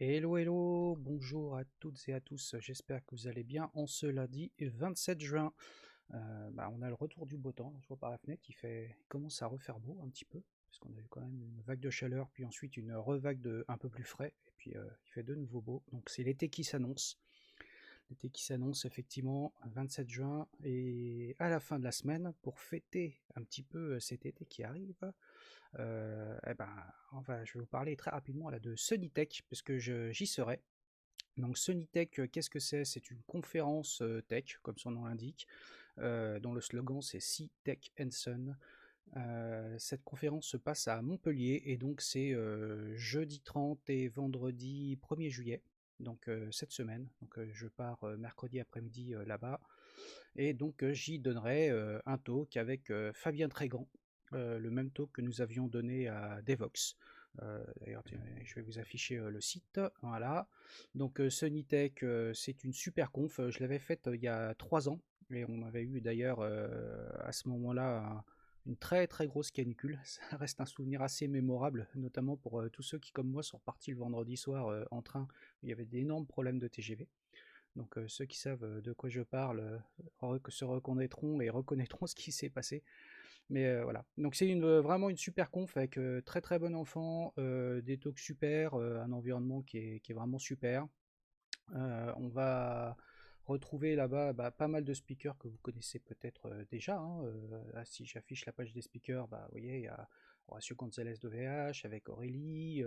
Hello, hello, bonjour à toutes et à tous, j'espère que vous allez bien en ce lundi 27 juin. On a le retour du beau temps, là, je vois par la fenêtre, il commence à refaire beau un petit peu, parce qu'on a eu quand même une vague de chaleur, puis ensuite une revague de un peu plus frais, et puis il fait de nouveau beau, donc c'est l'été qui s'annonce. L'été qui s'annonce effectivement 27 juin, et à la fin de la semaine, pour fêter un petit peu cet été qui arrive, eh ben, je vais vous parler très rapidement là, de Sunnytech, parce que j'y serai. Donc Sunnytech, qu'est-ce que c'est? C'est une conférence tech, comme son nom l'indique, dont le slogan c'est See Tech and Sun. Cette conférence se passe à Montpellier, et donc c'est jeudi 30 et vendredi 1er juillet, donc cette semaine. Donc je pars mercredi après-midi là-bas, et donc j'y donnerai un talk avec Fabien Trégrand, le même talk que nous avions donné à Devox. D'ailleurs, je vais vous afficher le site. Voilà. Donc Sunnytech, c'est une super conf. Je l'avais faite il y a 3 ans, et on avait eu d'ailleurs à ce moment-là une très très grosse canicule. Ça reste un souvenir assez mémorable, notamment pour tous ceux qui, comme moi, sont partis le vendredi soir en train. Il y avait d'énormes problèmes de TGV. Donc ceux qui savent de quoi je parle se reconnaîtront et reconnaîtront ce qui s'est passé. Mais voilà. Donc c'est vraiment une super conf avec très très bon enfant, des talks super, un environnement qui est vraiment super. On va retrouver là-bas pas mal de speakers que vous connaissez peut-être déjà, hein. Là, si j'affiche la page des speakers, vous voyez, il y a Horacio Gonzalez de VH avec Aurélie,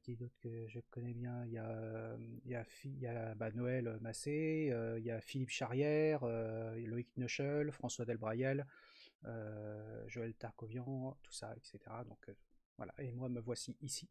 qui d'autre que je connais bien, il y a Noël Massé, il y a Philippe Charrière, Loïc Neuchel, François Delbrayel, Joël Tarcovian, tout ça, etc. Donc voilà, et moi me voici ici.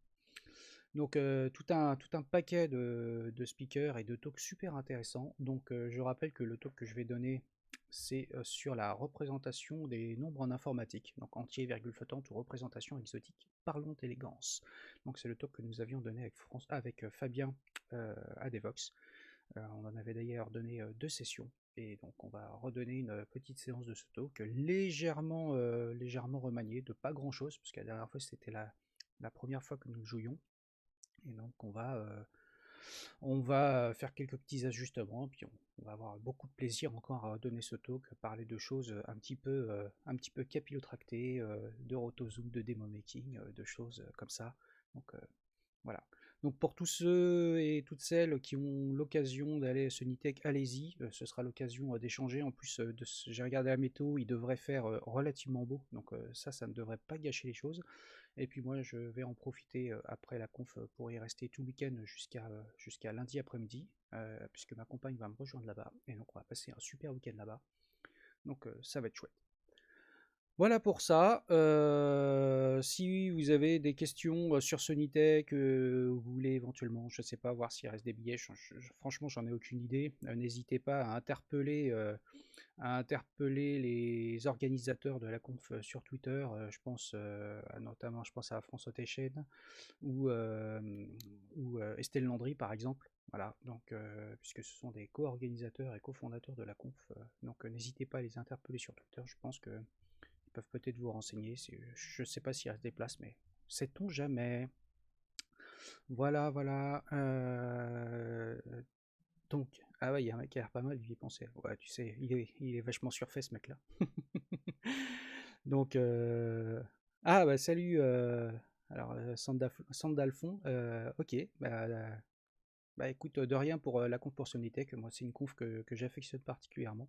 Donc tout un paquet de speakers et de talks super intéressants. Donc je rappelle que le talk que je vais donner, c'est sur la représentation des nombres en informatique, donc entier, virgule flottante ou représentation exotique, parlante élégance. Donc c'est le talk que nous avions donné avec Fabien à Devox. On en avait d'ailleurs donné 2 sessions, et donc on va redonner une petite séance de ce talk légèrement remaniée, de pas grand chose, parce que la dernière fois c'était la première fois que nous jouions. Et donc on va faire quelques petits ajustements, puis on va avoir beaucoup de plaisir encore à donner ce talk, parler de choses un petit peu capillotractées, de rotozoom, de demo making, de choses comme ça. Donc voilà. Donc pour tous ceux et toutes celles qui ont l'occasion d'aller à Sunnytech, allez-y, ce sera l'occasion d'échanger. En plus, j'ai regardé la météo, il devrait faire relativement beau, donc ça ne devrait pas gâcher les choses. Et puis moi, je vais en profiter après la conf pour y rester tout le week-end jusqu'à lundi après-midi, puisque ma compagne va me rejoindre là-bas, et donc on va passer un super week-end là-bas. Donc ça va être chouette. Voilà pour ça. Si vous avez des questions sur Sunnytech, vous voulez éventuellement, je ne sais pas, voir s'il reste des billets, franchement, j'en ai aucune idée. N'hésitez pas à interpeller les organisateurs de la conf sur Twitter. Notamment, je pense à François Téchen ou Estelle Landry, par exemple. Voilà, donc puisque ce sont des co-organisateurs et cofondateurs de la conf, donc n'hésitez pas à les interpeller sur Twitter. Je pense que ils peuvent peut-être vous renseigner. Je ne sais pas s'il reste des places, mais sait-on jamais. Voilà, voilà. Donc, ah ouais, il y a un mec qui a l'air pas mal, il y pensait. Ouais, tu sais, il est vachement surfait ce mec-là. Donc, ah bah salut. Alors, Sandalfon. Ok, bah écoute, de rien pour la conf pour Sonitech. Moi, c'est une conf que j'affectionne particulièrement,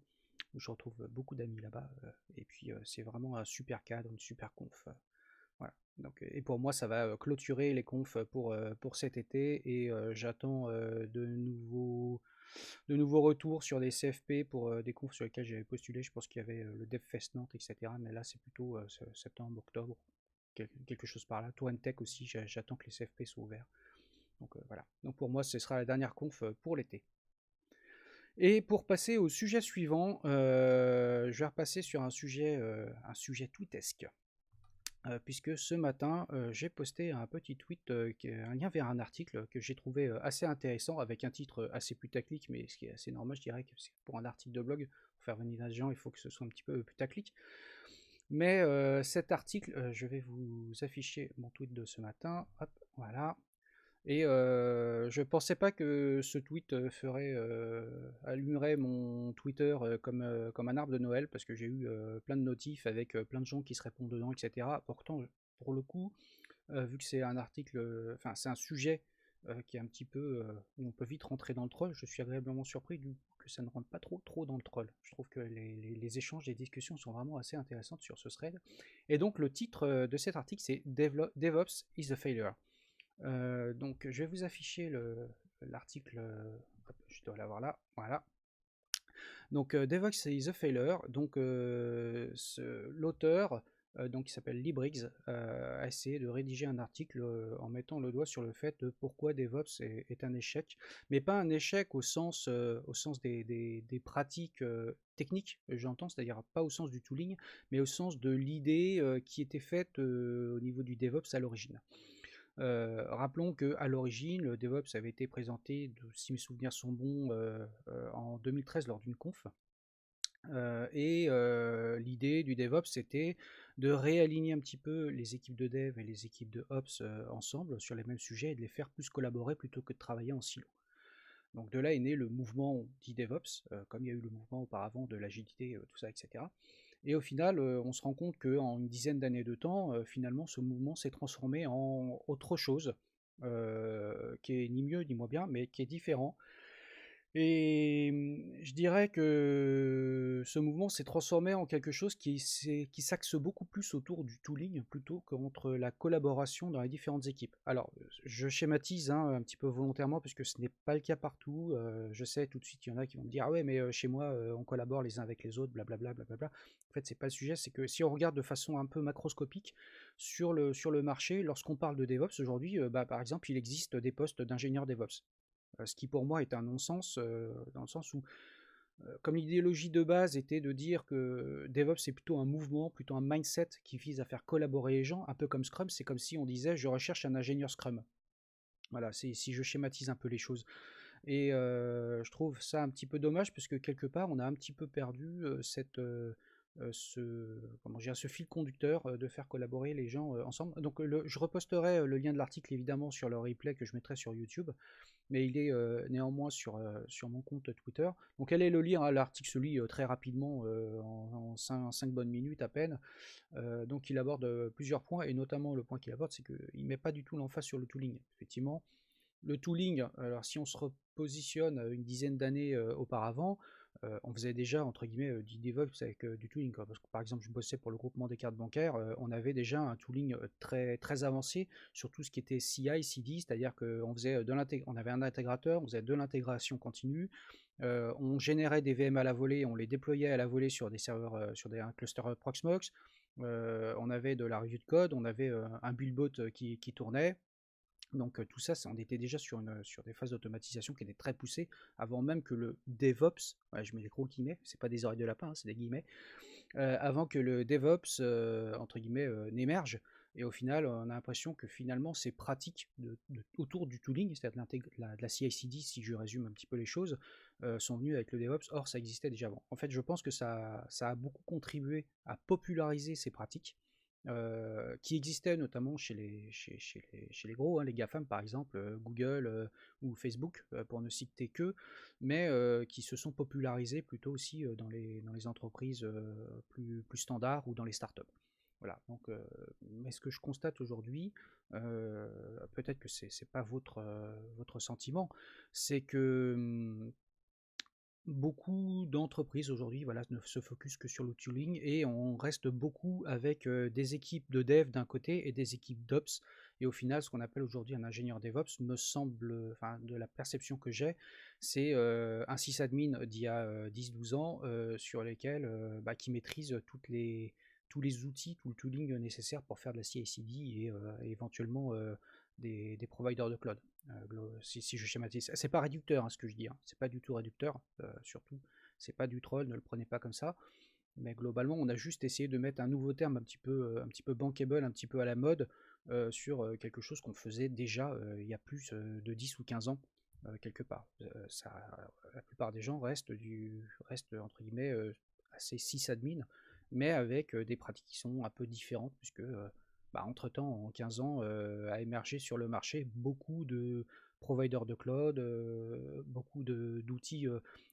où je retrouve beaucoup d'amis là-bas. Et puis, c'est vraiment un super cadre, une super conf. Voilà. Donc, et pour moi, ça va clôturer les confs pour cet été, et j'attends de nouveaux retours sur des CFP pour des confs sur lesquels j'avais postulé. Je pense qu'il y avait le DevFest Nantes, etc. Mais là, c'est plutôt septembre, octobre, quelque chose par là. Tour Tech aussi, j'attends que les CFP soient ouverts. Donc voilà. Donc pour moi, ce sera la dernière conf pour l'été. Et pour passer au sujet suivant, je vais repasser sur un sujet tweetesque. Puisque ce matin, j'ai posté un petit tweet, un lien vers un article que j'ai trouvé assez intéressant, avec un titre assez putaclic, mais ce qui est assez normal, je dirais que pour un article de blog, pour faire venir des gens, il faut que ce soit un petit peu putaclic. Mais cet article, je vais vous afficher mon tweet de ce matin. Hop, voilà. Et je pensais pas que ce tweet allumerait mon Twitter comme un arbre de Noël, parce que j'ai eu plein de notifs avec plein de gens qui se répondent dedans, etc. Pourtant, pour le coup, vu que c'est un article, enfin c'est un sujet qui est un petit peu où on peut vite rentrer dans le troll, je suis agréablement surpris du coup que ça ne rentre pas trop dans le troll. Je trouve que les échanges, les discussions sont vraiment assez intéressantes sur ce thread. Et donc le titre de cet article, c'est DevOps is a failure. Donc je vais vous afficher l'article, je dois l'avoir là, voilà. Donc DevOps is a failure, donc l'auteur, donc qui s'appelle Lee Briggs, a essayé de rédiger un article en mettant le doigt sur le fait de pourquoi DevOps est un échec, mais pas un échec au sens des pratiques techniques, j'entends, c'est-à-dire pas au sens du tooling, mais au sens de l'idée qui était faite au niveau du DevOps à l'origine. Rappelons qu'à l'origine, le DevOps avait été présenté, si mes souvenirs sont bons, en 2013 lors d'une conf. L'idée du DevOps, c'était de réaligner un petit peu les équipes de dev et les équipes de Ops ensemble sur les mêmes sujets et de les faire plus collaborer plutôt que de travailler en silo. Donc de là est né le mouvement dit DevOps, comme il y a eu le mouvement auparavant de l'agilité, tout ça, etc. Et au final, on se rend compte qu'en une dizaine d'années de temps, finalement, ce mouvement s'est transformé en autre chose, qui est ni mieux ni moins bien, mais qui est différent. Et je dirais que ce mouvement s'est transformé en quelque chose qui s'axe beaucoup plus autour du tooling plutôt qu'entre la collaboration dans les différentes équipes. Alors, je schématise hein, un petit peu volontairement puisque ce n'est pas le cas partout. Je sais tout de suite, il y en a qui vont me dire ah ouais, mais chez moi, on collabore les uns avec les autres, blablabla, blablabla. En fait, c'est pas le sujet, c'est que si on regarde de façon un peu macroscopique sur le marché, lorsqu'on parle de DevOps aujourd'hui, par exemple, il existe des postes d'ingénieurs DevOps. Ce qui pour moi est un non-sens, dans le sens où, comme l'idéologie de base était de dire que DevOps c'est plutôt un mouvement, plutôt un mindset qui vise à faire collaborer les gens, un peu comme Scrum, c'est comme si on disait je recherche un ingénieur Scrum. Voilà, c'est si je schématise un peu les choses. Et je trouve ça un petit peu dommage parce que quelque part on a un petit peu perdu ce fil conducteur de faire collaborer les gens ensemble. Donc je reposterai le lien de l'article évidemment sur le replay que je mettrai sur YouTube, mais il est néanmoins sur mon compte Twitter. Donc allez le lire, hein, l'article se lit très rapidement, en 5 bonnes minutes à peine. Donc il aborde plusieurs points, et notamment le point qu'il aborde, c'est qu'il ne met pas du tout l'emphase sur le tooling. Effectivement, le tooling, alors si on se repositionne une dizaine d'années auparavant, on faisait déjà entre guillemets du DevOps avec du tooling, quoi. Parce que par exemple je bossais pour le groupement des cartes bancaires, on avait déjà un tooling très avancé sur tout ce qui était CI, CD, c'est-à-dire qu'on faisait on avait un intégrateur, on faisait de l'intégration continue, on générait des VM à la volée, on les déployait à la volée sur des serveurs, un cluster Proxmox, on avait de la revue de code, on avait un buildbot qui tournait. Donc tout ça, on était déjà sur des phases d'automatisation qui étaient très poussées, avant même que le DevOps, ouais, je mets des gros guillemets, c'est pas des oreilles de lapin, hein, c'est des guillemets, avant que le DevOps, entre guillemets, n'émerge. Et au final, on a l'impression que finalement, ces pratiques autour du tooling, c'est-à-dire de la CI/CD, si je résume un petit peu les choses, sont venues avec le DevOps. Or, ça existait déjà avant. En fait, je pense que ça a beaucoup contribué à populariser ces pratiques, qui existaient notamment chez les gros, hein, les GAFAM par exemple, Google ou Facebook, pour ne citer que, mais qui se sont popularisés plutôt aussi dans les entreprises plus standards ou dans les startups. Voilà, donc, mais ce que je constate aujourd'hui, peut-être que c'est pas votre sentiment, c'est que beaucoup d'entreprises aujourd'hui voilà, ne se focus que sur le tooling, et on reste beaucoup avec des équipes de dev d'un côté et des équipes d'ops. Et au final, ce qu'on appelle aujourd'hui un ingénieur DevOps, me semble, enfin, de la perception que j'ai, c'est un sysadmin d'il y a 10-12 ans, sur lesquels, qui maîtrise tous les outils, tout le tooling nécessaire pour faire de la CI/CD et éventuellement des providers de cloud. Si je schématise, c'est pas réducteur hein, ce que je dis, hein. C'est pas du tout réducteur, surtout, c'est pas du troll, ne le prenez pas comme ça. Mais globalement, on a juste essayé de mettre un nouveau terme un petit peu bankable, un petit peu à la mode, sur quelque chose qu'on faisait déjà il y a plus de 10 ou 15 ans, quelque part. La plupart des gens restent entre guillemets assez sysadmin, mais avec des pratiques qui sont un peu différentes, puisque entre-temps, en 15 ans, a émergé sur le marché beaucoup de providers de cloud, beaucoup d'outils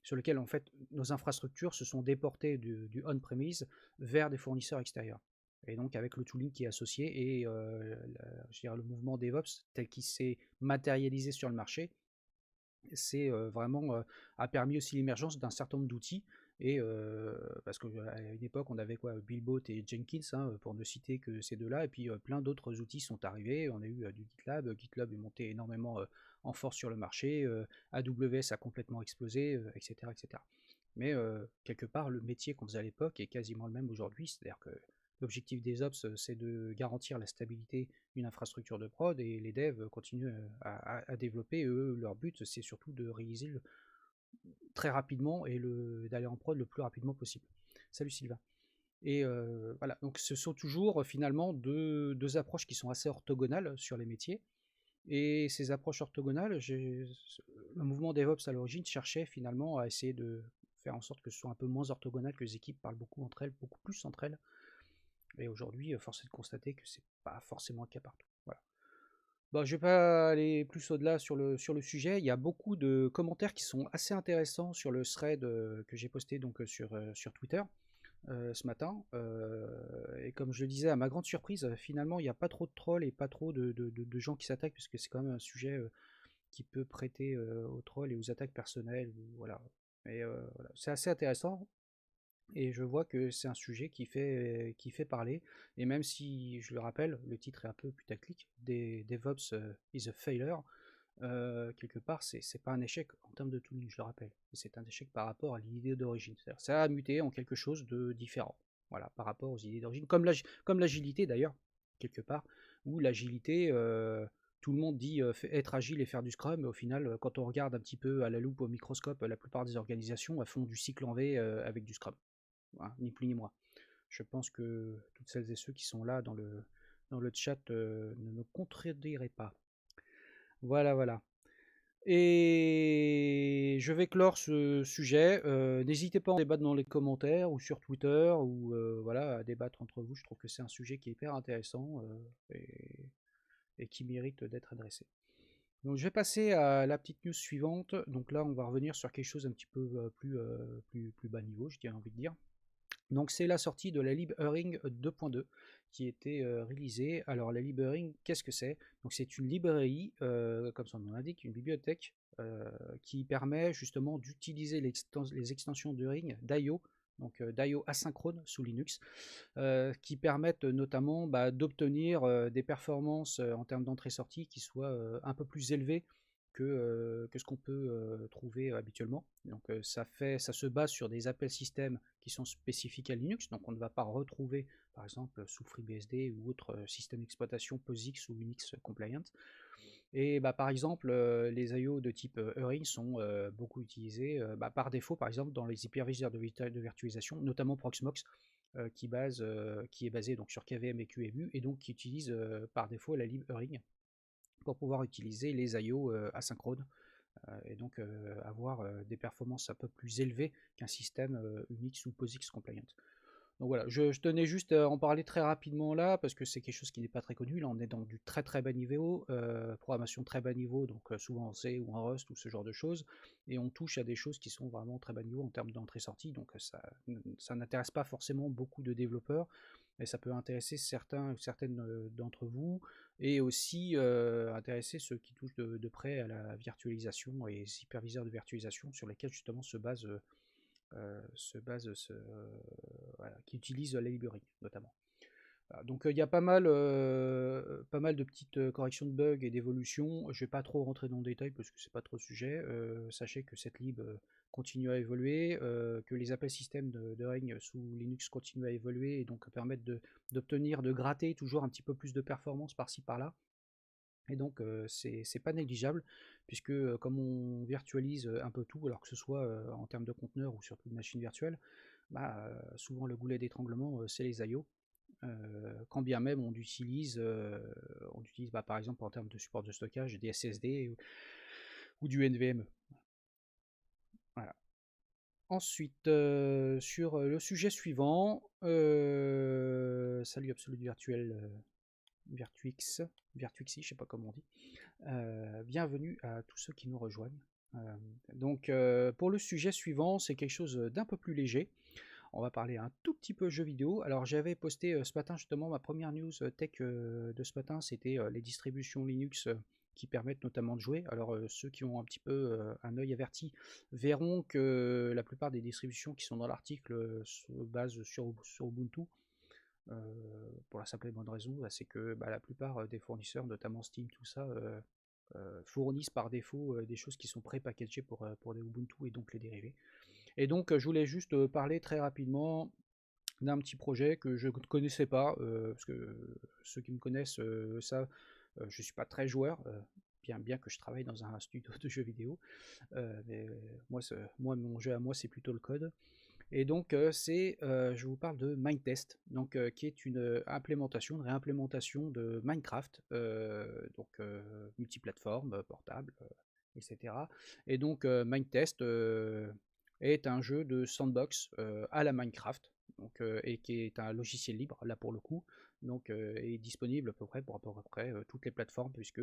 sur lesquels en fait nos infrastructures se sont déportées du on-premise vers des fournisseurs extérieurs. Et donc avec le tooling qui est associé et je dirais le mouvement DevOps tel qu'il s'est matérialisé sur le marché, c'est vraiment a permis aussi l'émergence d'un certain nombre d'outils. Et parce qu'à une époque, on avait quoi, Buildbot et Jenkins, hein, pour ne citer que ces deux-là, et puis plein d'autres outils sont arrivés. On a eu du GitLab. GitLab est monté énormément en force sur le marché. AWS a complètement explosé, etc., etc. Mais quelque part, le métier qu'on faisait à l'époque est quasiment le même aujourd'hui. C'est-à-dire que l'objectif des ops, c'est de garantir la stabilité d'une infrastructure de prod, et les devs continuent à développer. Eux, leur but, c'est surtout de réaliser très rapidement et d'aller en prod le plus rapidement possible. Salut Sylvain. Et voilà, donc ce sont toujours finalement deux approches qui sont assez orthogonales sur les métiers. Et ces approches orthogonales, le mouvement DevOps à l'origine cherchait finalement à essayer de faire en sorte que ce soit un peu moins orthogonal, que les équipes parlent beaucoup entre elles, beaucoup plus entre elles. Et aujourd'hui, force est de constater que c'est pas forcément le cas partout. Voilà. Bon, je vais pas aller plus au-delà sur le sujet. Il y a beaucoup de commentaires qui sont assez intéressants sur le thread que j'ai posté donc sur Twitter ce matin. Et comme je le disais, à ma grande surprise, finalement, il n'y a pas trop de trolls et pas trop de gens qui s'attaquent, puisque c'est quand même un sujet qui peut prêter aux trolls et aux attaques personnelles. Voilà. Mais voilà. C'est assez intéressant. Et je vois que c'est un sujet qui fait parler. Et même si, je le rappelle, le titre est un peu putaclic, DevOps is a failure, quelque part, c'est pas un échec en termes de tooling, je le rappelle. C'est un échec par rapport à l'idée d'origine. Ça a muté en quelque chose de différent. Voilà, par rapport aux idées d'origine. Comme l'agilité d'ailleurs, quelque part, où l'agilité, tout le monde dit être agile et faire du Scrum, mais au final, quand on regarde un petit peu à la loupe, au microscope, la plupart des organisations font du cycle en V avec du Scrum. Voilà, ni plus ni moins. Je pense que toutes celles et ceux qui sont là dans le chat ne me contrediraient pas. Voilà, voilà. Et je vais clore ce sujet. N'hésitez pas à en débattre dans les commentaires ou sur Twitter, ou voilà, à débattre entre vous. Je trouve que c'est un sujet qui est hyper intéressant et qui mérite d'être adressé. Donc je vais passer à la petite news suivante. Donc là, on va revenir sur quelque chose un petit peu plus bas niveau, je dirais envie de dire. Donc c'est la sortie de la LibEarring 2.2 qui était réalisée. Alors la LibEarring, qu'est-ce que c'est? Donc c'est une librairie, comme son nom l'indique, une bibliothèque qui permet justement d'utiliser les extensions de Ring d'IO, donc d'IO asynchrone sous Linux, qui permettent notamment d'obtenir des performances en termes d'entrée-sortie qui soient un peu plus élevées que ce qu'on peut trouver habituellement. Donc ça se base sur des appels système qui sont spécifiques à Linux, donc on ne va pas retrouver par exemple sous FreeBSD ou autre système d'exploitation POSIX ou Unix compliant. Et par exemple, les IO de type Euring sont beaucoup utilisés par défaut, par exemple dans les hyperviseurs de virtualisation, notamment Proxmox, qui est basé donc sur KVM et QEMU, et donc qui utilise par défaut la lib Euring pour pouvoir utiliser les IO asynchrones et donc avoir des performances un peu plus élevées qu'un système Unix ou POSIX compliant. Donc voilà, je tenais juste à en parler très rapidement là, parce que c'est quelque chose qui n'est pas très connu. Là, on est dans du très très bas niveau, programmation très bas niveau, donc souvent en C ou en Rust ou ce genre de choses, et on touche à des choses qui sont vraiment très bas niveau en termes d'entrée-sortie, donc ça n'intéresse pas forcément beaucoup de développeurs, mais ça peut intéresser certains ou certaines d'entre vous, et aussi intéresser ceux qui touchent de près à la virtualisation et les hyperviseurs de virtualisation sur lesquels justement voilà, qui utilise la librairie notamment. Voilà, donc il y a pas mal de petites corrections de bugs et d'évolutions. Je vais pas trop rentrer dans le détail parce que c'est pas trop le sujet. Sachez que cette lib continue à évoluer, que les appels système de Ring sous Linux continuent à évoluer et donc permettent d'obtenir, de gratter toujours un petit peu plus de performance par-ci par-là. Et donc c'est pas négligeable, puisque comme on virtualise un peu tout, alors que ce soit en termes de conteneurs ou surtout de machines virtuelles, souvent le goulet d'étranglement c'est les IO. Quand bien même on utilise par exemple en termes de support de stockage des SSD ou du NVMe. Voilà. Ensuite, sur le sujet suivant, salut Absolute Virtuel Virtuixi, je sais pas comment on dit. Bienvenue à tous ceux qui nous rejoignent. Pour le sujet suivant, c'est quelque chose d'un peu plus léger. On va parler un tout petit peu jeux vidéo. Alors j'avais posté ce matin justement ma première news tech de ce matin, c'était les distributions Linux qui permettent notamment de jouer. Alors ceux qui ont un petit peu un œil averti verront que la plupart des distributions qui sont dans l'article se basent sur Ubuntu. Pour la simple et bonne raison, c'est que la plupart des fournisseurs, notamment Steam, tout ça, fournissent par défaut des choses qui sont pré-packagées pour des Ubuntu et donc les dérivés. Et donc je voulais juste parler très rapidement d'un petit projet que je ne connaissais pas, parce que ceux qui me connaissent savent, je ne suis pas très joueur, bien que je travaille dans un studio de jeux vidéo, mais mon jeu à moi c'est plutôt le code. Et donc je vous parle de Minetest, qui est une réimplémentation de Minecraft, multiplateforme, portable, etc. Et donc Minetest est un jeu de sandbox à la Minecraft, et qui est un logiciel libre là pour le coup, est disponible à peu près pour à peu près toutes les plateformes, puisque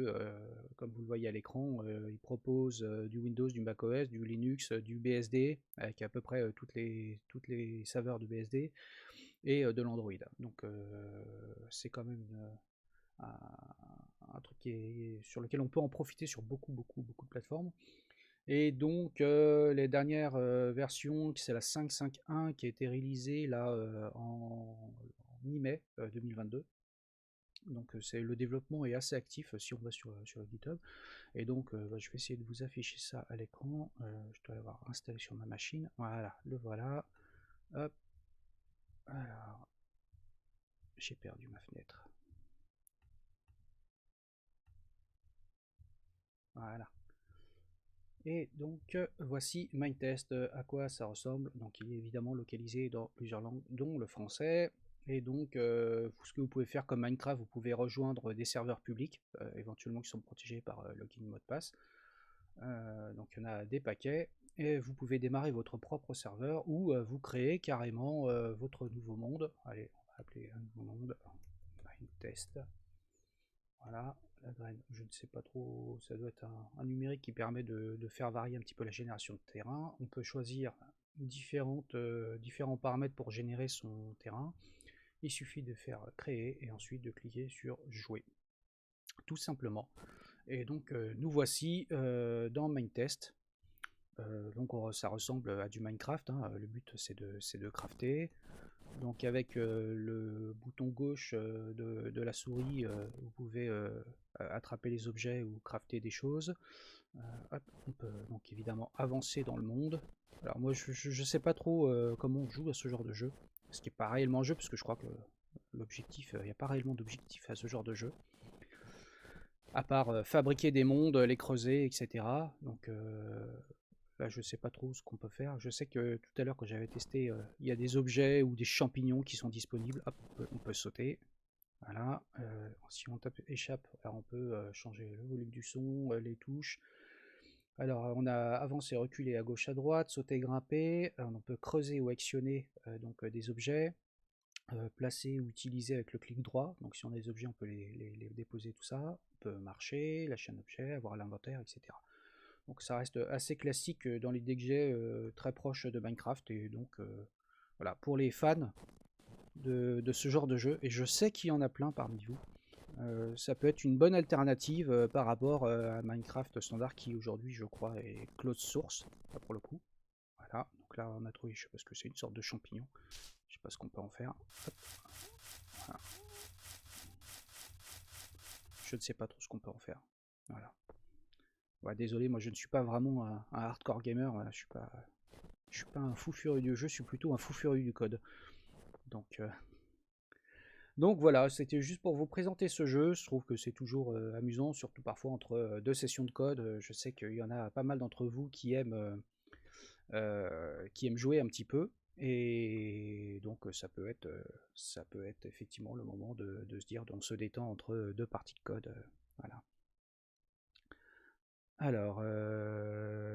comme vous le voyez à l'écran, il propose du Windows, du macOS, du Linux, du BSD, avec à peu près toutes les saveurs du BSD, et de l'Android. Donc c'est quand même un truc sur lequel on peut en profiter sur beaucoup de plateformes. Et donc les dernières versions, c'est la 5.5.1 qui a été réalisée là en mi-mai 2022. Donc le développement est assez actif si on va sur le GitHub. Et donc je vais essayer de vous afficher ça à l'écran. Je dois l'avoir installé sur ma machine. Voilà, le voilà. Hop. Alors, j'ai perdu ma fenêtre. Voilà. Et donc voici Minetest, à quoi ça ressemble. Donc il est évidemment localisé dans plusieurs langues, dont le français. Et donc ce que vous pouvez faire comme Minecraft, vous pouvez rejoindre des serveurs publics, éventuellement qui sont protégés par login mot de passe. Donc il y en a des paquets. Et vous pouvez démarrer votre propre serveur ou vous créer carrément votre nouveau monde. Allez, on va appeler un nouveau monde Minetest. Voilà, la graine, je ne sais pas trop, ça doit être un numérique qui permet de faire varier un petit peu la génération de terrain. On peut choisir différents paramètres pour générer son terrain. Il suffit de faire créer et ensuite de cliquer sur jouer, tout simplement. Et donc nous voici dans Minetest. Donc ça ressemble à du Minecraft, hein. Le but c'est de crafter. Donc avec le bouton gauche de la souris, vous pouvez attraper les objets ou crafter des choses. Hop, on peut donc évidemment avancer dans le monde. Alors moi je sais pas trop comment on joue à ce genre de jeu, ce qui est pas réellement jeu, parce que je crois que l'objectif, il n'y a pas réellement d'objectif à ce genre de jeu, à part fabriquer des mondes, les creuser, etc. Donc là, je sais pas trop ce qu'on peut faire. Je sais que tout à l'heure, quand j'avais testé, il y a des objets ou des champignons qui sont disponibles. Hop, on peut sauter. Voilà. Si on tape échappe, alors on peut changer le volume du son, les touches. Alors, on a avancé, reculé à gauche, à droite, sauter, grimper. Alors, on peut creuser ou actionner des objets. Placer ou utiliser avec le clic droit. Donc, si on a des objets, on peut les déposer, tout ça. On peut marcher, lâcher un objet, avoir l'inventaire, etc. Donc ça reste assez classique dans l'idée que j'ai, très proche de Minecraft. Et donc voilà, pour les fans de ce genre de jeu, et je sais qu'il y en a plein parmi vous, ça peut être une bonne alternative par rapport à Minecraft standard qui aujourd'hui je crois est close source, là pour le coup. Voilà, donc là on a trouvé, je sais pas ce que c'est, une sorte de champignon. Je sais pas ce qu'on peut en faire. Hop. Voilà. Je ne sais pas trop ce qu'on peut en faire. Voilà. Ouais, désolé, moi je ne suis pas vraiment un hardcore gamer, voilà, je suis pas un fou furieux du jeu, je suis plutôt un fou furieux du code. Donc voilà, c'était juste pour vous présenter ce jeu. Je trouve que c'est toujours amusant, surtout parfois entre deux sessions de code. Je sais qu'il y en a pas mal d'entre vous qui aiment jouer un petit peu. Et donc ça peut être effectivement le moment de se dire, on se détend entre deux parties de code. Voilà. Alors,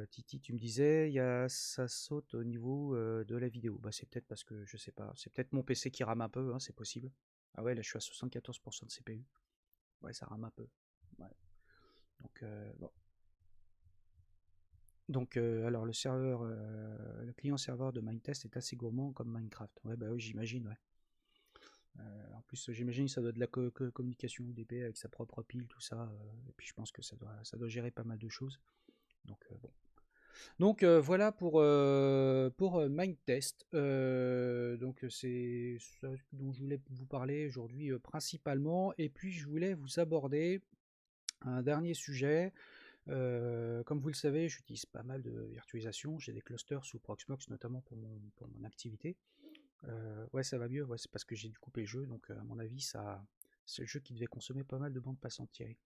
Titi, tu me disais, ça saute au niveau de la vidéo. Bah, c'est peut-être parce que, je sais pas, c'est peut-être mon PC qui rame un peu, hein, c'est possible. Ah ouais, là je suis à 74% de CPU. Ouais, ça rame un peu. Ouais. Donc, bon. Donc, alors le client serveur de Minetest est assez gourmand comme Minecraft. Ouais, bah oui, j'imagine, ouais. En plus, j'imagine que ça doit être de la communication UDP avec sa propre pile, tout ça. Et puis, je pense que ça doit gérer pas mal de choses. Donc, bon. Donc, voilà pour Minetest. Donc, c'est ça dont je voulais vous parler aujourd'hui principalement. Et puis, je voulais vous aborder un dernier sujet. Comme vous le savez, j'utilise pas mal de virtualisation. J'ai des clusters sous Proxmox, notamment pour mon activité. Ouais, ça va mieux. Ouais, c'est parce que j'ai dû couper le jeu. Donc, à mon avis, c'est le jeu qui devait consommer pas mal de bandes passantes, Thierry.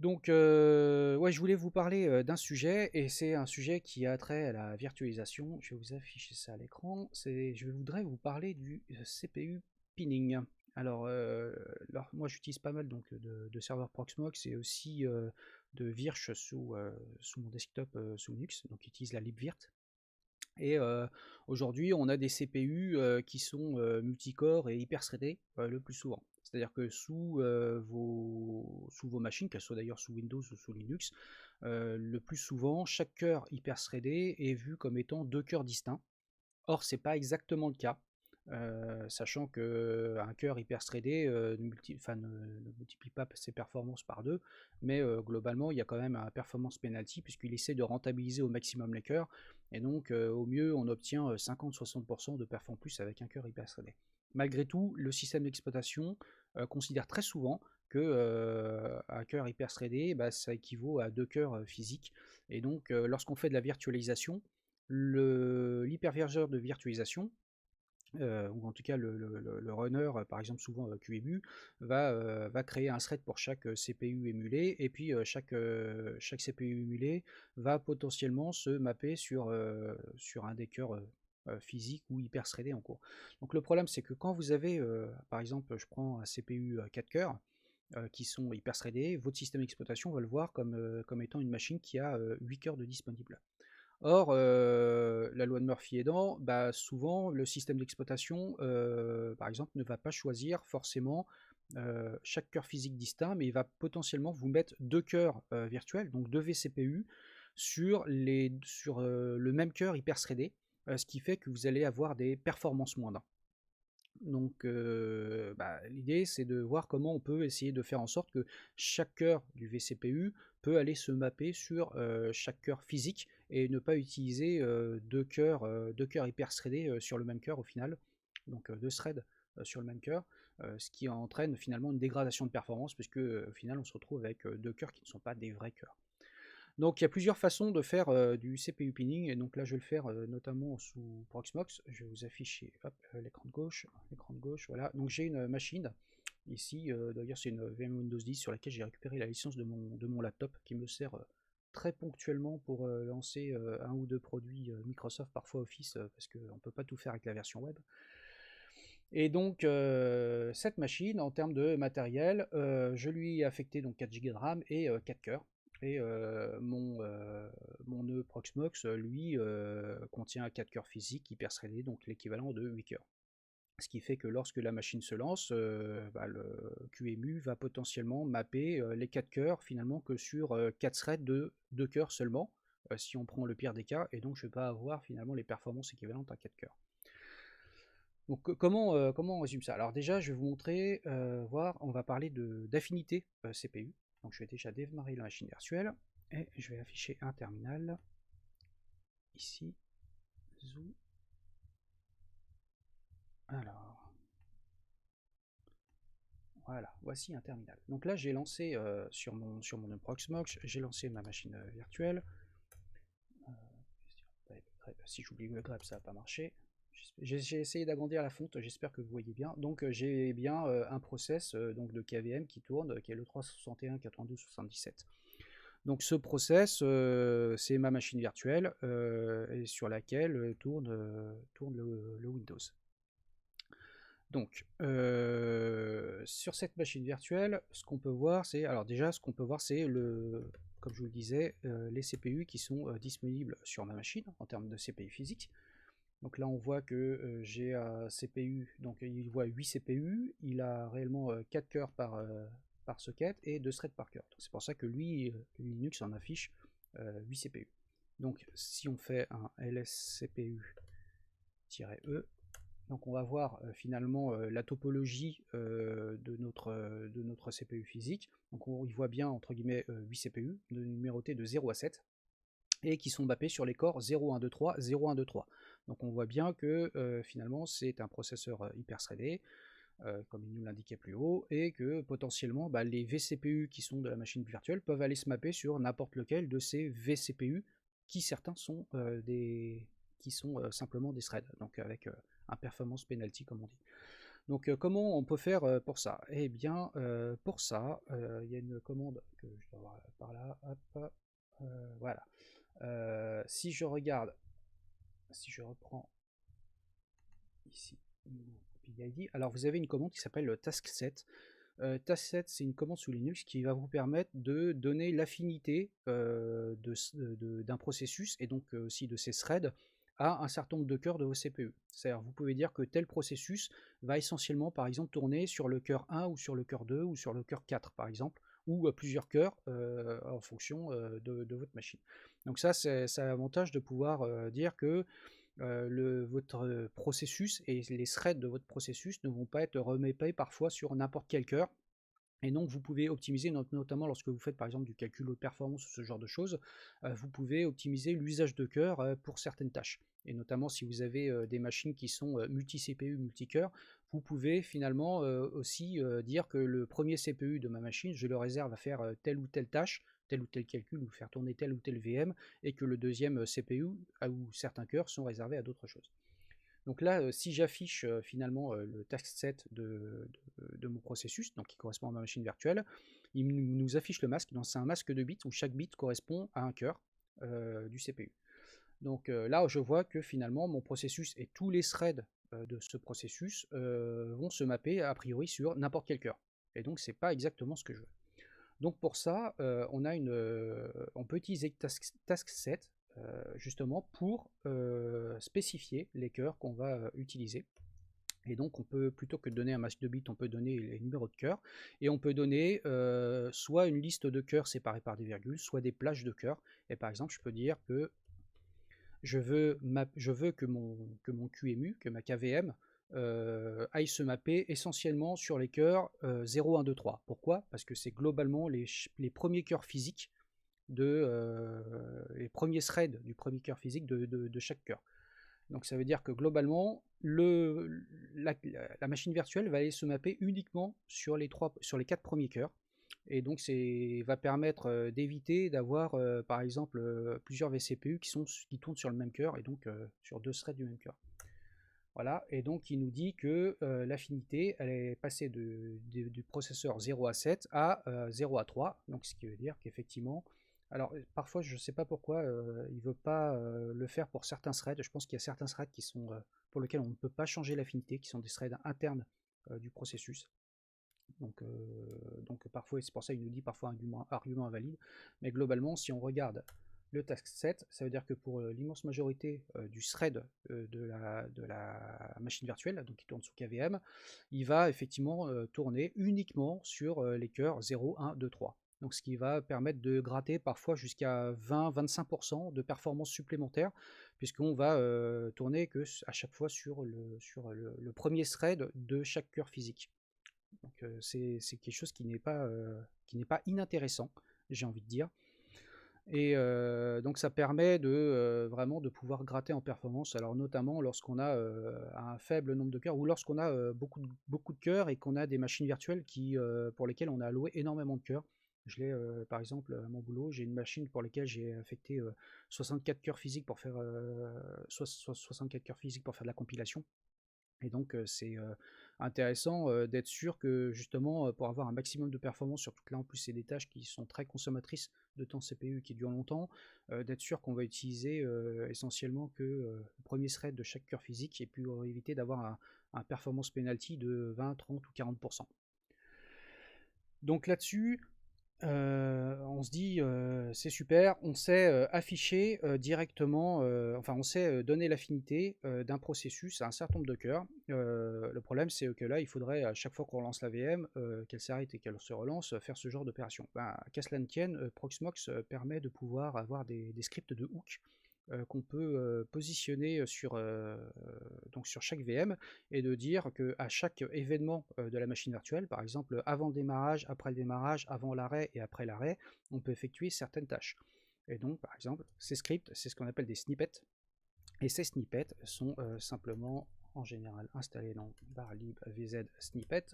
Donc, ouais, je voulais vous parler d'un sujet, et c'est un sujet qui a trait à la virtualisation. Je vais vous afficher ça à l'écran. Je voudrais vous parler du CPU pinning. Alors moi, j'utilise pas mal donc de serveurs Proxmox et aussi de Virch sous mon desktop sous Linux, donc j'utilise la libvirt. Et aujourd'hui, on a des CPU qui sont multicore et hyper threadés le plus souvent. C'est-à-dire que sous vos machines, qu'elles soient d'ailleurs sous Windows ou sous Linux, le plus souvent, chaque cœur hyper threadé est vu comme étant deux cœurs distincts. Or, c'est pas exactement le cas. Sachant qu'un cœur hyper threadé ne multiplie pas ses performances par deux, mais globalement il y a quand même un performance penalty puisqu'il essaie de rentabiliser au maximum les cœurs, et donc au mieux on obtient 50-60% de performance plus avec un cœur hyper threadé. Malgré tout, le système d'exploitation considère très souvent que un cœur hyper threadé, bah, ça équivaut à deux cœurs physiques, et donc lorsqu'on fait de la virtualisation, l'hyperviseur de virtualisation, ou en tout cas le runner, par exemple souvent QEMU, va créer un thread pour chaque CPU émulé, et puis chaque CPU émulé va potentiellement se mapper sur un des cœurs physiques ou hyper threadés en cours. Donc le problème, c'est que quand vous avez, par exemple, je prends un CPU 4 cœurs, qui sont hyper threadés, votre système d'exploitation va le voir comme étant une machine qui a 8 cœurs de disponible. Or, la loi de Murphy aidant, bah, souvent le système d'exploitation, par exemple, ne va pas choisir forcément chaque cœur physique distinct, mais il va potentiellement vous mettre deux cœurs virtuels, donc deux vCPU, sur le même cœur hyper threadé, ce qui fait que vous allez avoir des performances moindres. Donc, bah, l'idée, c'est de voir comment on peut essayer de faire en sorte que chaque cœur du vCPU peut aller se mapper sur chaque cœur physique, et ne pas utiliser deux cœurs hyper threadés sur le même cœur au final, donc deux threads sur le même cœur, ce qui entraîne finalement une dégradation de performance, puisque au final on se retrouve avec deux cœurs qui ne sont pas des vrais cœurs. Donc il y a plusieurs façons de faire du CPU pinning, et donc là je vais le faire notamment sous Proxmox. Je vais vous afficher l'écran de gauche, voilà. Donc j'ai une machine ici, d'ailleurs c'est une VM Windows 10 sur laquelle j'ai récupéré la licence de mon laptop, qui me sert très ponctuellement pour lancer un ou deux produits Microsoft, parfois Office, parce qu'on ne peut pas tout faire avec la version web. Et donc cette machine, en termes de matériel, je lui ai affecté donc 4 Go de RAM et 4 cœurs. Et mon nœud Proxmox, lui, contient 4 cœurs physiques hyper threadés, donc l'équivalent de 8 cœurs. Ce qui fait que lorsque la machine se lance, bah, le QEMU va potentiellement mapper les 4 cœurs finalement que sur 4 threads de 2 cœurs seulement, si on prend le pire des cas, et donc je ne vais pas avoir finalement les performances équivalentes à 4 cœurs. Donc comment on résume ça? Alors déjà, je vais vous montrer, on va parler d'affinité CPU. Donc je vais déjà démarrer la machine virtuelle, et je vais afficher un terminal, ici, zoom. Alors, voilà, voici un terminal. Donc là, j'ai lancé sur mon Proxmox, j'ai lancé ma machine virtuelle. Si j'oublie le grep, ça va pas marcher. J'ai essayé d'agrandir la fonte, j'espère que vous voyez bien. Donc j'ai bien un process donc de KVM qui tourne, qui est le 361 92 77. Donc ce process, c'est ma machine virtuelle et sur laquelle tourne le Windows. Donc sur cette machine virtuelle, ce qu'on peut voir, c'est comme je vous le disais, les CPU qui sont disponibles sur ma machine en termes de CPU physique. Donc là on voit que j'ai un CPU, donc il voit 8 CPU, il a réellement 4 cœurs par socket et 2 threads par cœur. C'est pour ça que lui, Linux en affiche 8 CPU. Donc si on fait un lscpu-e, donc on va voir finalement la topologie de notre CPU physique. Donc il voit bien entre guillemets 8 CPU numérotés de 0 à 7 et qui sont mappés sur les corps 0, 1, 2, 3, 0, 1, 2, 3. Donc on voit bien que finalement c'est un processeur hyper threadé, comme il nous l'indiquait plus haut, et que potentiellement les vCPU qui sont de la machine virtuelle peuvent aller se mapper sur n'importe lequel de ces vCPU, qui certains sont simplement des threads, donc avec un performance penalty comme on dit. Donc comment on peut faire pour ça? Eh bien pour ça, il y a une commande que je dois avoir par là, hop, voilà. Si je regarde, si je reprends ici PID, alors vous avez une commande qui s'appelle taskset. Taskset, c'est une commande sous Linux qui va vous permettre de donner l'affinité d'un processus et donc aussi de ses threads à un certain nombre de cœurs de vos CPU. C'est-à-dire vous pouvez dire que tel processus va essentiellement par exemple tourner sur le cœur 1 ou sur le cœur 2 ou sur le cœur 4 par exemple, ou à plusieurs cœurs en fonction de votre machine. Donc ça c'est l'avantage de pouvoir dire que votre processus et les threads de votre processus ne vont pas être remappés parfois sur n'importe quel cœur. Et donc vous pouvez optimiser, notamment lorsque vous faites par exemple du calcul de performance ou ce genre de choses, vous pouvez optimiser l'usage de cœur pour certaines tâches. Et notamment si vous avez des machines qui sont multi-CPU, multi-cœur, vous pouvez finalement aussi dire que le premier CPU de ma machine, je le réserve à faire telle ou telle tâche, tel ou tel calcul, ou faire tourner telle ou telle VM, et que le deuxième CPU ou certains cœurs sont réservés à d'autres choses. Donc là, si j'affiche finalement le taskset de mon processus, donc qui correspond à ma machine virtuelle, il nous affiche le masque. Donc c'est un masque de bits où chaque bit correspond à un cœur du CPU. Donc là, je vois que finalement mon processus et tous les threads de ce processus vont se mapper a priori sur n'importe quel cœur. Et donc c'est pas exactement ce que je veux. Donc pour ça, on peut utiliser taskset justement pour spécifier les cœurs qu'on va utiliser. Et donc on peut, plutôt que de donner un masque de bits, on peut donner les numéros de cœurs, et on peut donner soit une liste de cœurs séparés par des virgules, soit des plages de cœurs. Et par exemple, je peux dire que je veux que mon QEMU, que ma KVM, aille se mapper essentiellement sur les cœurs 0, 1, 2, 3. Pourquoi? Parce que c'est globalement les premiers cœurs physiques les premiers threads du premier cœur physique de chaque cœur. Donc ça veut dire que globalement, la machine virtuelle va aller se mapper uniquement sur les 4 premiers cœurs. Et donc ça va permettre d'éviter d'avoir par exemple plusieurs vCPU qui tournent sur le même cœur et donc sur deux threads du même cœur. Voilà, et donc il nous dit que l'affinité elle est passée du processeur 0 à 7 à 0 à 3, donc ce qui veut dire qu'effectivement, alors parfois je ne sais pas pourquoi il ne veut pas le faire pour certains threads. Je pense qu'il y a certains threads qui sont, pour lesquels on ne peut pas changer l'affinité, qui sont des threads internes du processus. Donc parfois, c'est pour ça qu'il nous dit parfois un argument invalide, mais globalement si on regarde le taskset, ça veut dire que pour l'immense majorité du thread de la machine virtuelle, donc qui tourne sous KVM, il va effectivement tourner uniquement sur les cœurs 0, 1, 2, 3. Donc ce qui va permettre de gratter parfois jusqu'à 20-25% de performance supplémentaire, puisqu'on va tourner que à chaque fois sur le premier thread de chaque cœur physique. Donc c'est quelque chose qui n'est pas inintéressant, j'ai envie de dire. Et donc ça permet vraiment de pouvoir gratter en performance, alors notamment lorsqu'on a un faible nombre de cœurs ou lorsqu'on a beaucoup de cœurs et qu'on a des machines virtuelles pour lesquelles on a alloué énormément de cœurs. Je l'ai par exemple à mon boulot, j'ai une machine pour laquelle j'ai affecté 64 cœurs physiques pour faire 64 cœurs physiques pour faire de la compilation. Et donc c'est intéressant d'être sûr que justement pour avoir un maximum de performance, surtout que là en plus c'est des tâches qui sont très consommatrices de temps CPU qui durent longtemps, d'être sûr qu'on va utiliser essentiellement que le premier thread de chaque cœur physique et puis éviter d'avoir un performance penalty de 20, 30 ou 40%. Donc là-dessus, on se dit c'est super, on sait afficher directement, enfin on sait donner l'affinité d'un processus à un certain nombre de cœurs. Le problème c'est que là il faudrait à chaque fois qu'on relance la VM, qu'elle s'arrête et qu'elle se relance, faire ce genre d'opération. Ben, qu'à cela ne tienne, Proxmox permet de pouvoir avoir des scripts de hook qu'on peut positionner donc sur chaque VM et de dire qu'à chaque événement de la machine virtuelle, par exemple avant le démarrage, après le démarrage, avant l'arrêt et après l'arrêt, on peut effectuer certaines tâches. Et donc par exemple, ces scripts, c'est ce qu'on appelle des snippets, et ces snippets sont simplement en général installés dans barlib vz snippet.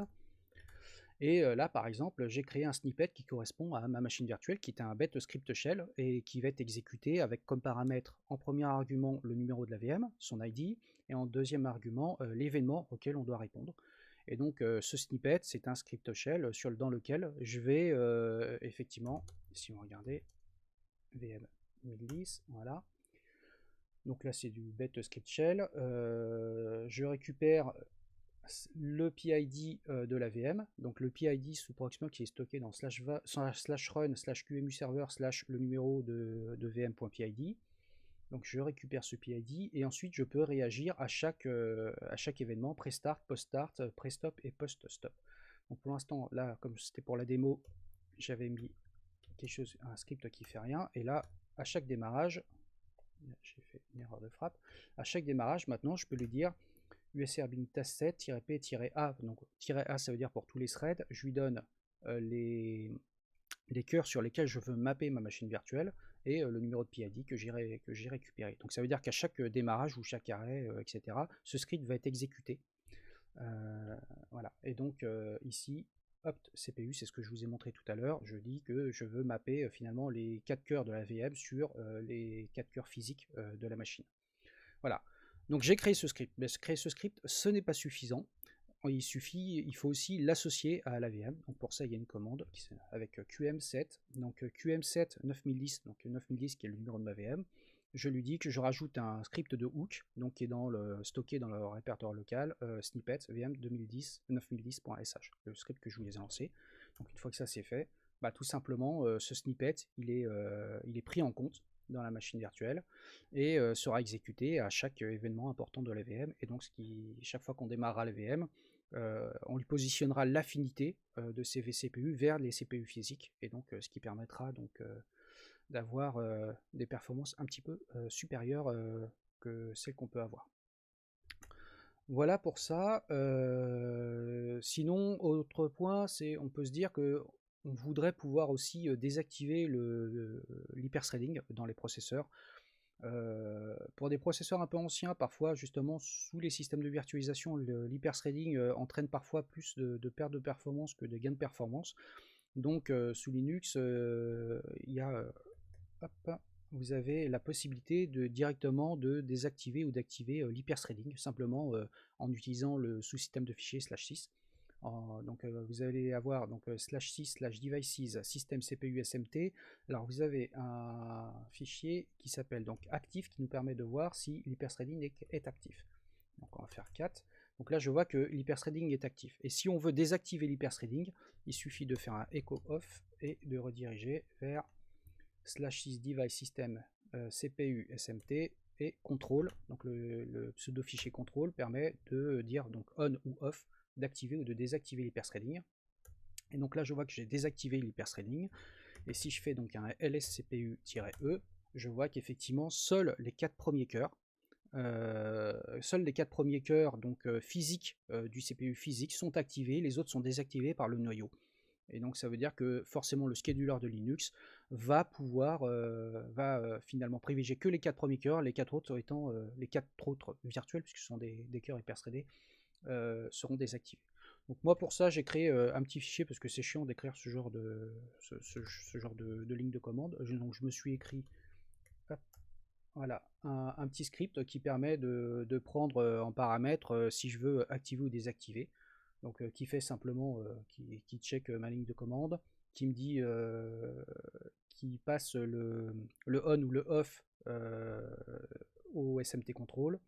Et là, par exemple, j'ai créé un snippet qui correspond à ma machine virtuelle, qui est un bête script shell, et qui va être exécuté avec comme paramètre en premier argument le numéro de la VM, son ID, et en deuxième argument l'événement auquel on doit répondre. Et donc ce snippet, c'est un script shell dans lequel je vais effectivement, si on regardait, VM 1010, voilà. Donc là c'est du bête script shell, je récupère le PID de la VM, donc le PID sous Proxmox qui est stocké dans /run/qemu server/ le numéro de vm.pid. Donc je récupère ce PID et ensuite je peux réagir à chaque événement, pré-start, post-start, pré-stop et post-stop. Donc pour l'instant, là, comme c'était pour la démo, j'avais mis un script qui fait rien, et là, à chaque démarrage, j'ai fait une erreur de frappe, à chaque démarrage, maintenant, je peux lui dire usrbin task-set-p-a, donc -a ça veut dire pour tous les threads, je lui donne les cœurs sur lesquels je veux mapper ma machine virtuelle et le numéro de PID que j'ai récupéré. Donc ça veut dire qu'à chaque démarrage ou chaque arrêt, etc., ce script va être exécuté. Voilà. Et donc ici, opt CPU, c'est ce que je vous ai montré tout à l'heure, je dis que je veux mapper finalement les 4 cœurs de la VM sur les 4 cœurs physiques de la machine. Voilà. Donc j'ai créé ce script. Mais créer ce script, ce n'est pas suffisant. Il faut aussi l'associer à la VM. Donc pour ça, il y a une commande avec qm7. Donc qm7 9010, donc 9010 qui est le numéro de ma VM. Je lui dis que je rajoute un script de hook, donc qui est stocké dans le répertoire local, snippet vm 2010 9010.sh, le script que je vous ai lancé. Donc une fois que ça c'est fait, bah, tout simplement ce snippet il est pris en compte dans la machine virtuelle et sera exécuté à chaque événement important de la VM. Et donc chaque fois qu'on démarrera la VM, on lui positionnera l'affinité de ces vCPU vers les CPU physiques, et donc ce qui permettra donc d'avoir des performances un petit peu supérieures que celles qu'on peut avoir. Voilà pour ça. Sinon, autre point, c'est on peut se dire que on voudrait pouvoir aussi désactiver l'hyperthreading dans les processeurs. Pour des processeurs un peu anciens, parfois justement sous les systèmes de virtualisation, l'hyperthreading entraîne parfois plus de perte de performance que de gain de performance. Donc sous Linux, vous avez la possibilité directement de désactiver ou d'activer l'hyperthreading, simplement en utilisant le sous-système de fichiers /6. Donc vous allez avoir donc /6/devices système CPU SMT. Alors vous avez un fichier qui s'appelle donc actif, qui nous permet de voir si l'hyperthreading est actif. Donc on va faire 4. Donc là je vois que l'hyperthreading est actif. Et si on veut désactiver l'hyperthreading, il suffit de faire un echo off et de rediriger vers /6 device system CPU SMT et control. Donc le pseudo fichier control permet de dire donc on ou off, d'activer ou de désactiver l'hyperthreading. Et donc là je vois que j'ai désactivé l'hyperthreading, et si je fais donc un lscpu-e, je vois qu'effectivement seuls les 4 premiers cœurs donc physiques du CPU physique sont activés, les autres sont désactivés par le noyau. Et donc ça veut dire que forcément le scheduler de Linux va pouvoir finalement privilégier que les 4 premiers cœurs, les 4 autres étant les 4 autres virtuels, puisque ce sont des cœurs hyper-threadés, seront désactivés. Donc moi pour ça j'ai créé un petit fichier, parce que c'est chiant d'écrire ce genre de ligne de commande. Donc je me suis écrit voilà, un petit script qui permet de prendre en paramètre si je veux activer ou désactiver. Donc qui fait simplement, qui check ma ligne de commande, qui me dit, qui passe le on ou le off au SMT control,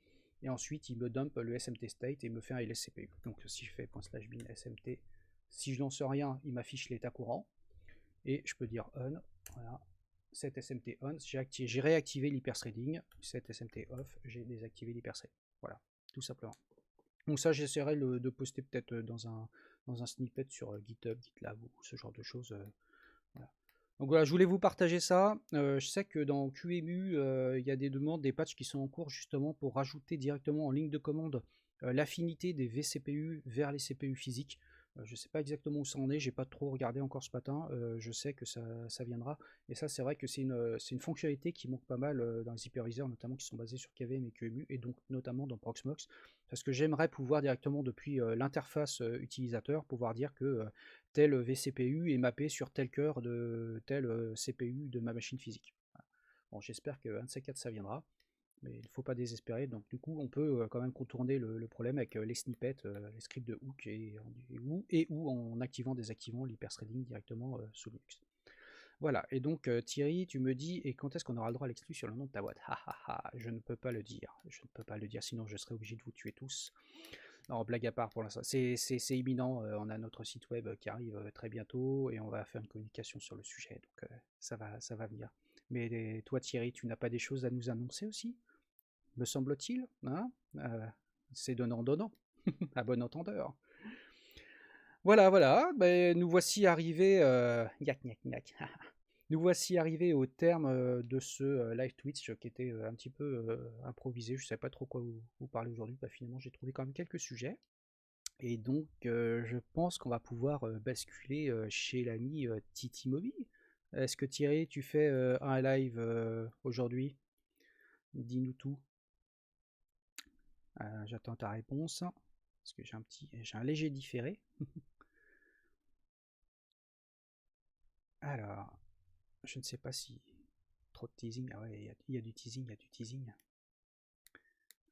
et ensuite il me dump le SMT state et me fait un lscpu. Donc si je fais ./bin SMT, si je lance rien, il m'affiche l'état courant. et je peux dire on, voilà, set SMT on, j'ai réactivé l'hyperthreading, set SMT off, j'ai désactivé l'hyperthread. Voilà, tout simplement. Donc ça, j'essaierai de poster peut-être dans un snippet sur GitHub, GitLab ou ce genre de choses. Voilà. Donc voilà, je voulais vous partager ça. Je sais que dans QEMU, il y a des demandes, des patchs qui sont en cours justement pour rajouter directement en ligne de commande l'affinité des vCPU vers les CPU physiques. Je ne sais pas exactement où ça en est, j'ai pas trop regardé encore ce matin, je sais que ça viendra. Et ça, c'est vrai que c'est une fonctionnalité qui manque pas mal dans les hyperviseurs, notamment qui sont basés sur KVM et QEMU, et donc notamment dans Proxmox, parce que j'aimerais pouvoir directement depuis l'interface utilisateur, pouvoir dire que tel vCPU est mappé sur tel cœur de tel CPU de ma machine physique. Voilà. Bon, j'espère qu'un de ces quatre ça viendra, mais il ne faut pas désespérer. Donc du coup, on peut quand même contourner le problème avec les snippets, les scripts de hook ou en activant, désactivant l'hyperthreading directement sous Linux. Voilà, et donc Thierry, tu me dis, et quand est-ce qu'on aura le droit à l'exclu sur le nom de ta boîte? Je ne peux pas le dire, je ne peux pas le dire, sinon je serais obligé de vous tuer tous. Non, blague à part pour l'instant, c'est imminent, on a notre site web qui arrive très bientôt, et on va faire une communication sur le sujet, donc ça va venir. Mais toi Thierry, tu n'as pas des choses à nous annoncer aussi, me semble-t-il, hein? C'est donnant-donnant, à bon entendeur. Voilà, voilà, ben, nous voici arrivés, nous voici arrivés au terme de ce live Twitch qui était un petit peu improvisé. Je ne savais pas trop quoi vous parler aujourd'hui. Bah, finalement, j'ai trouvé quand même quelques sujets. Et donc, je pense qu'on va pouvoir basculer chez l'ami Titi Moby. Est-ce que Thierry, tu fais un live aujourd'hui? Dis-nous tout. J'attends ta réponse. Parce que j'ai un léger différé. Alors, je ne sais pas si trop de teasing. Ah ouais, il y a du teasing, il y a du teasing.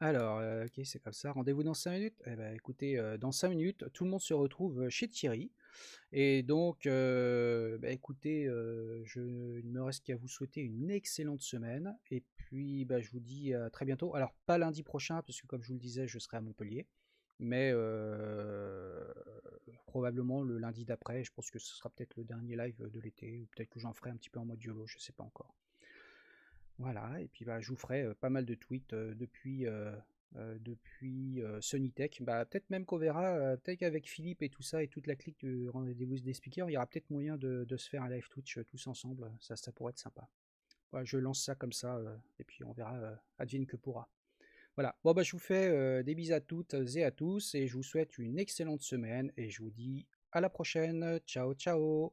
Alors, ok, c'est comme ça. Rendez-vous dans 5 minutes. Eh ben, écoutez, dans 5 minutes, tout le monde se retrouve chez Thierry. Et donc, bah, écoutez, il ne me reste qu'à vous souhaiter une excellente semaine. Et puis, bah, je vous dis à très bientôt. Alors, pas lundi prochain, parce que comme je vous le disais, je serai à Montpellier. Mais probablement le lundi d'après. Je pense que ce sera peut-être le dernier live de l'été. Ou peut-être que j'en ferai un petit peu en mode YOLO, je ne sais pas encore. Voilà, et puis bah, je vous ferai pas mal de tweets depuis Sonytech. Bah, peut-être même qu'on verra, peut-être qu'avec Philippe et tout ça, et toute la clique du rendez-vous des speakers, il y aura peut-être moyen de se faire un live Twitch tous ensemble. Ça pourrait être sympa. Voilà, je lance ça comme ça, et puis on verra, advienne que pourra. Voilà, bon bah je vous fais des bises à toutes et à tous, et je vous souhaite une excellente semaine, et je vous dis à la prochaine. Ciao, ciao!